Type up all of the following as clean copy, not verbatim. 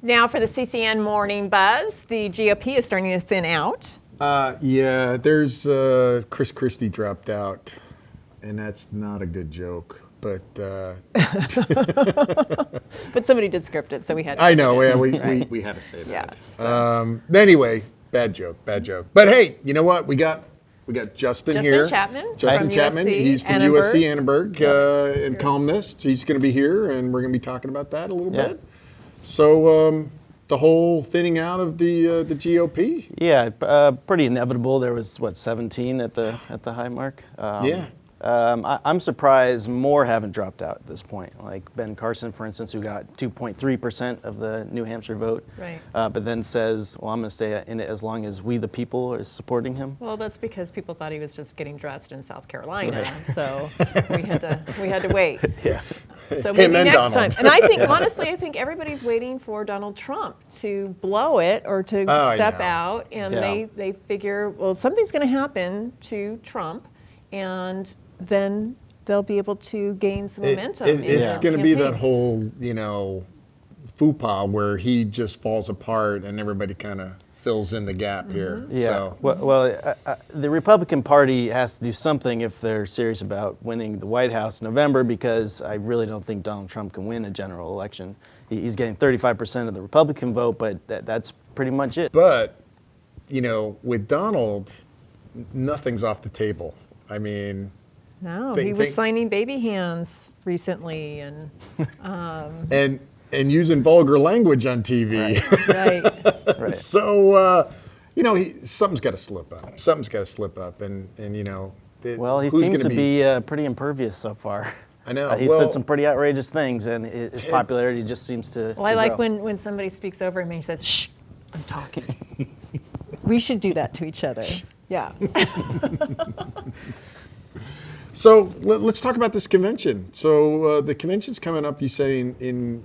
Now for the CCN Morning Buzz, the GOP is starting to thin out. Yeah, there's Chris Christie dropped out, and that's not a good joke. But but somebody did script it, so we had to. I know, yeah, we had to say that. Anyway, bad joke. But hey, you know what? We got Justin here. Chapman. Justin Chapman. USC, He's from Annenberg. USC Annenberg and Columnist. He's going to be here, and we're going to be talking about that a little bit. So the whole thinning out of the GOP. Yeah, pretty inevitable. There was 17 at the high mark. I'm surprised more haven't dropped out at this point. Like Ben Carson, for instance, who got 2.3% of the New Hampshire vote, right? But then says, "Well, I'm going to stay in it as long as we, the people, are supporting him." Well, that's because people thought he was just getting dressed in South Carolina, so we had to wait. Yeah. So maybe next Donald. time. And I think, honestly, everybody's waiting for Donald Trump to blow it or to step out, and they figure, well, something's going to happen to Trump, and then they'll be able to gain some momentum. It's going to be that whole, faux where he just falls apart and everybody kind of fills in the gap here. Yeah. So. Well, the Republican Party has to do something if they're serious about winning the White House in November, because I really don't think Donald Trump can win a general election. He's getting 35% of the Republican vote, but that's pretty much it. But, with Donald, nothing's off the table. I mean... No, he was signing baby hands recently, and and using vulgar language on TV. Right. So something's got to slip up. And well, he seems to be pretty impervious so far. I know. He said some pretty outrageous things, and his popularity just seems to. Well, I like when somebody speaks over him and he says, "Shh, I'm talking." We should do that to each other. Yeah. So let's talk about this convention. So the convention's coming up, you say, in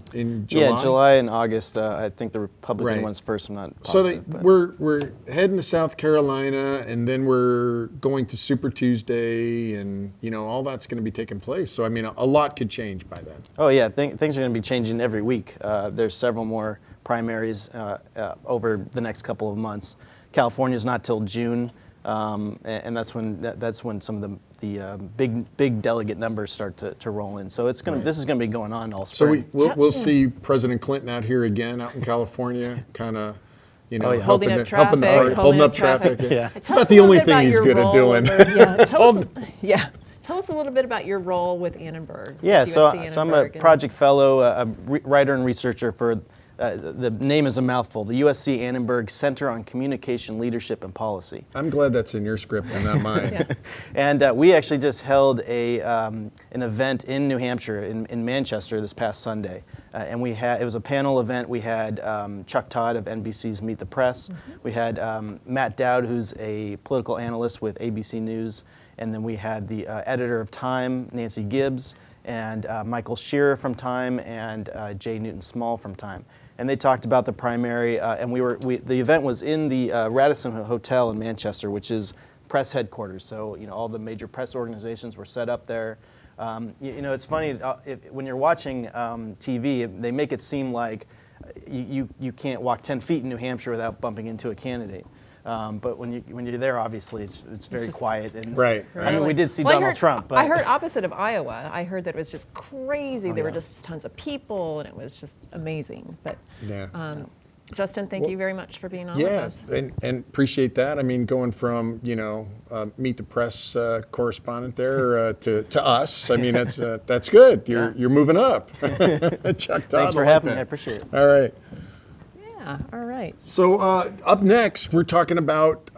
July? Yeah, July and August. I think the Republican one's first. I'm not positive. So we're heading to South Carolina, and then we're going to Super Tuesday, and all that's going to be taking place. So I mean, a lot could change by then. Oh yeah, things are going to be changing every week. There's several more primaries over the next couple of months. California's not till June. And that's when some of the big delegate numbers start to roll in. So this is going to be going on all spring. So we'll see President Clinton out here again, out in California, kind of, holding up traffic. Yeah. It's about the only thing he's good at doing. Tell us a little bit about your role with Annenberg. Yeah, so I'm a project fellow, a writer and researcher for. The name is a mouthful, the USC Annenberg Center on Communication, Leadership, and Policy. I'm glad that's in your script and not mine. And we actually just held an event in New Hampshire, in Manchester, this past Sunday. And it was a panel event. We had Chuck Todd of NBC's Meet the Press. We had Matt Dowd, who's a political analyst with ABC News. And then we had the editor of Time, Nancy Gibbs, and Michael Shearer from Time, and Jay Newton-Small from Time. And they talked about the primary, and the event was in the Radisson Hotel in Manchester, which is press headquarters. So all the major press organizations were set up there. It's funny when you're watching TV, they make it seem like you can't walk 10 feet in New Hampshire without bumping into a candidate. But when you're there, obviously it's very quiet. And right. I mean, we did see Donald Trump. But I heard opposite of Iowa. I heard that it was just crazy. There were just tons of people, and it was just amazing. But Justin, thank you very much for being on with us. Yeah, and appreciate that. I mean, going from Meet the Press correspondent there to us. I mean, that's good. You're moving up. Chuck Todd, thanks for having me. I appreciate it. All right. All right. So up next, we're talking about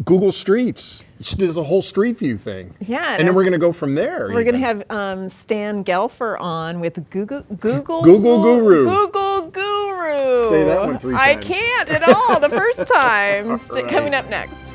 Google Streets, the whole Street View thing. Yeah. And then we're going to go from there. We're going to have Stan Gelfer on with Google Guru. Google Guru. Say that one 3 times. I can't at all the first time. Coming up next.